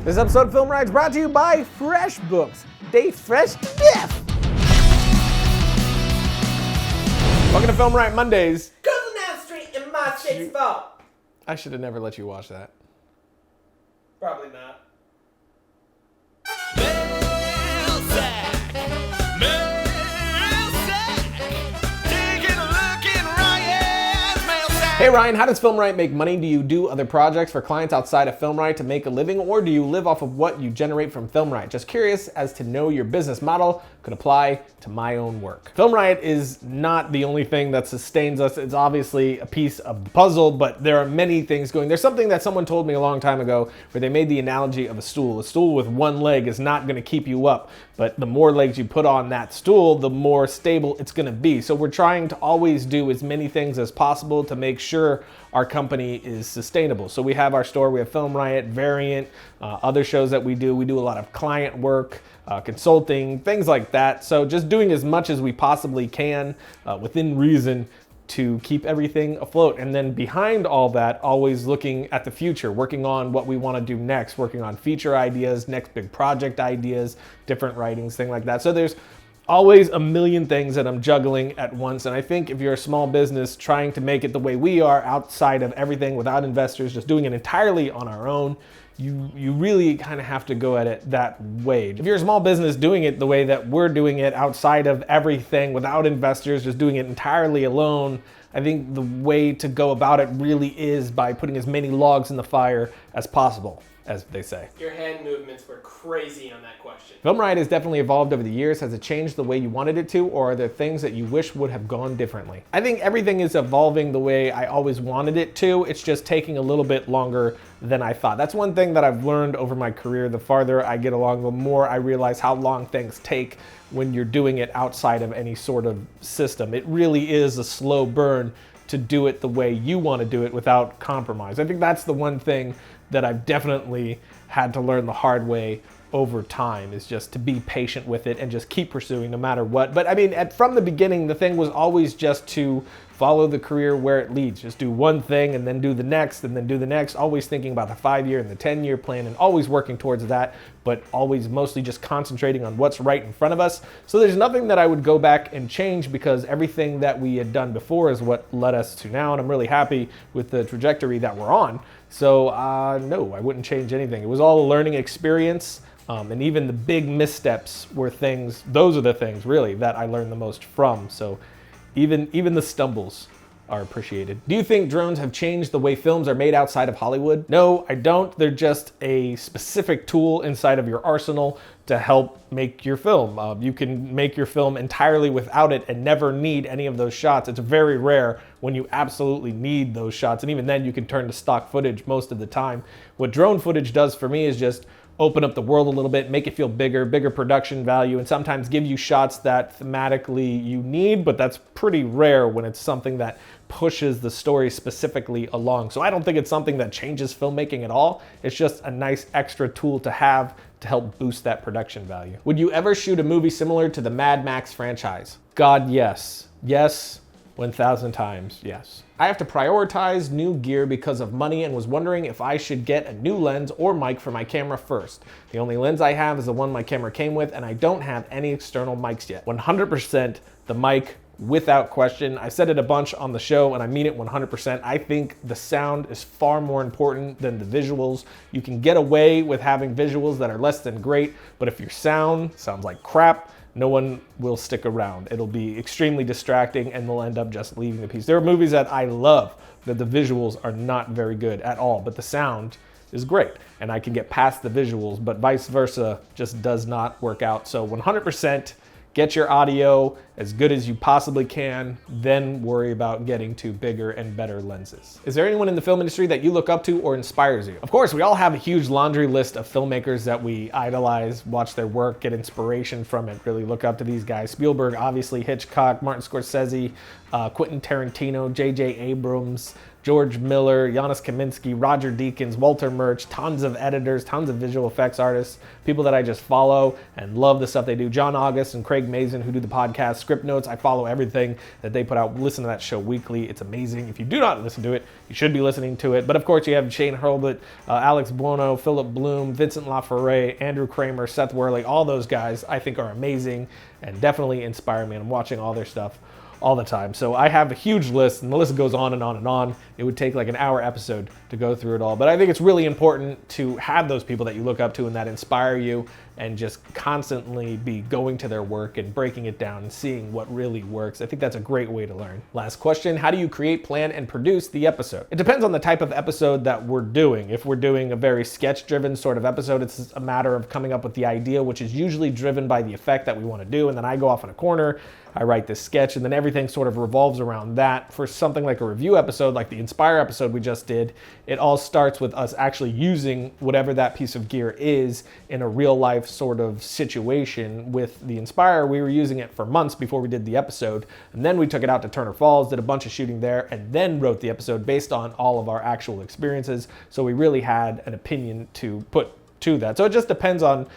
This episode of Film Riot is brought to you by FreshBooks. They fresh to death. Welcome to Film Riot Mondays. Cause down the street in my state's fault. I should have never let you watch that. Probably not. Hey Ryan, how does Film Riot make money? Do you do other projects for clients outside of Film Riot to make a living, or do you live off of what you generate from Film Riot? Just curious as to know your business model could apply to my own work. Film Riot is not the only thing that sustains us. It's obviously a piece of the puzzle, but there are many things going. There's something that someone told me a long time ago where they made the analogy of a stool. A stool with one leg is not going to keep you up, but the more legs you put on that stool, the more stable it's going to be. So we're trying to always do as many things as possible to make sure our company is sustainable. So we have our store, we have Film Riot, Variant, other shows that we do. We do a lot of client work, consulting, things like that. So just doing as much as we possibly can within reason to keep everything afloat. And then behind all that, always looking at the future, working on what we want to do next, working on feature ideas, next big project ideas, different writings, things like that. So there's always a million things that I'm juggling at once. And I think if you're a small business trying to make it the way we are, outside of everything, without investors, just doing it entirely on our own, you really kind of have to go at it that way. If you're a small business doing it the way that we're doing it, outside of everything, without investors, just doing it entirely alone, I think the way to go about it really is by putting as many logs in the fire as possible, as they say. Your hand movements were crazy on that question. Film Riot has definitely evolved over the years. Has it changed the way you wanted it to, or are there things that you wish would have gone differently? I think everything is evolving the way I always wanted it to. It's just taking a little bit longer than I thought. That's one thing that I've learned over my career. The farther I get along, the more I realize how long things take when you're doing it outside of any sort of system. It really is a slow burn to do it the way you want to do it without compromise. I think that's the one thing that I've definitely had to learn the hard way over time, is just to be patient with it and just keep pursuing no matter what. But I mean, from the beginning, the thing was always just to follow the career where it leads. Just do one thing and then do the next and then do the next, always thinking about the 5-year and the 10-year plan and always working towards that, but always mostly just concentrating on what's right in front of us. So there's nothing that I would go back and change, because everything that we had done before is what led us to now, and I'm really happy with the trajectory that we're on. So no, I wouldn't change anything. It was all a learning experience. And even the big missteps were things, those are the things really that I learned the most from. So even the stumbles are appreciated. Do you think drones have changed the way films are made outside of Hollywood? No, I don't. They're just a specific tool inside of your arsenal to help make your film. You can make your film entirely without it and never need any of those shots. It's very rare when you absolutely need those shots. And even then you can turn to stock footage most of the time. What drone footage does for me is just open up the world a little bit, make it feel bigger production value, and sometimes give you shots that thematically you need, but that's pretty rare when it's something that pushes the story specifically along. So I don't think it's something that changes filmmaking at all. It's just a nice extra tool to have to help boost that production value. Would you ever shoot a movie similar to the Mad Max franchise? God, yes. Yes, 1,000 times, yes. I have to prioritize new gear because of money and was wondering if I should get a new lens or mic for my camera first. The only lens I have is the one my camera came with, and I don't have any external mics yet. 100% the mic, without question. I said it a bunch on the show and I mean it 100%. I think the sound is far more important than the visuals. You can get away with having visuals that are less than great, but if your sound sounds like crap, no one will stick around. It'll be extremely distracting and they'll end up just leaving the piece. There are movies that I love that the visuals are not very good at all, but the sound is great and I can get past the visuals, but vice versa just does not work out. So 100% get your audio as good as you possibly can, then worry about getting to bigger and better lenses. Is there anyone in the film industry that you look up to or inspires you? Of course, we all have a huge laundry list of filmmakers that we idolize, watch their work, get inspiration from it, really look up to these guys. Spielberg, obviously, Hitchcock, Martin Scorsese, Quentin Tarantino, J.J. Abrams, George Miller, Giannis Kaminsky, Roger Deakins, Walter Murch, tons of editors, tons of visual effects artists, people that I just follow and love the stuff they do. John August and Craig Mazin, who do the podcast Script Notes. I follow everything that they put out. Listen to that show weekly. It's amazing. If you do not listen to it, you should be listening to it. But of course, you have Shane Hurlbut, Alex Buono, Philip Bloom, Vincent LaFerre, Andrew Kramer, Seth Worley. All those guys I think are amazing and definitely inspire me. And I'm watching all their stuff all the time. So I have a huge list, and the list goes on and on and on. It would take like an hour episode to go through it all. But I think it's really important to have those people that you look up to and that inspire you, and just constantly be going to their work and breaking it down and seeing what really works. I think that's a great way to learn. Last question, how do you create, plan, and produce the episode? It depends on the type of episode that we're doing. If we're doing a very sketch-driven sort of episode, it's a matter of coming up with the idea, which is usually driven by the effect that we want to do, and then I go off in a corner, I write this sketch, and then everything sort of revolves around that. For something like a review episode, like the Inspire episode we just did, it all starts with us actually using whatever that piece of gear is in a real life sort of situation. With the Inspire, we were using it for months before we did the episode, and then we took it out to Turner Falls, did a bunch of shooting there, and then wrote the episode based on all of our actual experiences. So we really had an opinion to put to that. So it just depends on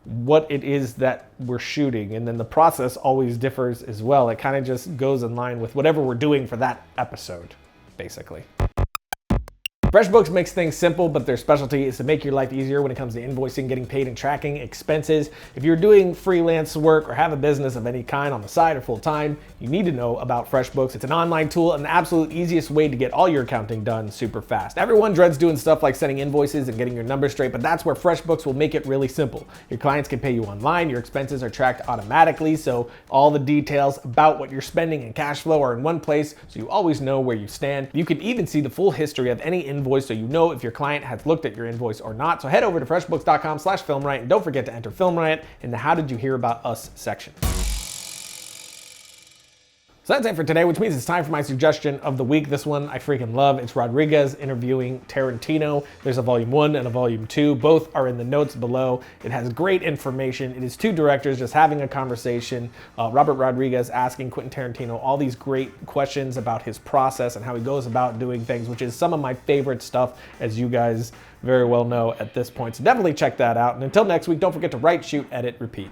what it is that we're shooting, and then the process always differs as well. It kind of just goes in line with whatever we're doing for that episode, basically. FreshBooks makes things simple, but their specialty is to make your life easier when it comes to invoicing, getting paid, and tracking expenses. If you're doing freelance work or have a business of any kind on the side or full time, you need to know about FreshBooks. It's an online tool and the absolute easiest way to get all your accounting done super fast. Everyone dreads doing stuff like sending invoices and getting your numbers straight, but that's where FreshBooks will make it really simple. Your clients can pay you online, your expenses are tracked automatically, so all the details about what you're spending and cash flow are in one place, so you always know where you stand. You can even see the full history of any invoice, so you know if your client has looked at your invoice or not. So head over to freshbooks.com/FilmRiot, and don't forget to enter Film Riot in the How Did You Hear About Us section. So that's it for today, which means it's time for my suggestion of the week. This one I freaking love. It's Rodriguez interviewing Tarantino. There's a volume 1 and a volume 2. Both are in the notes below. It has great information. It is two directors just having a conversation. Robert Rodriguez asking Quentin Tarantino all these great questions about his process and how he goes about doing things, which is some of my favorite stuff, as you guys very well know at this point. So definitely check that out. And until next week, don't forget to write, shoot, edit, repeat.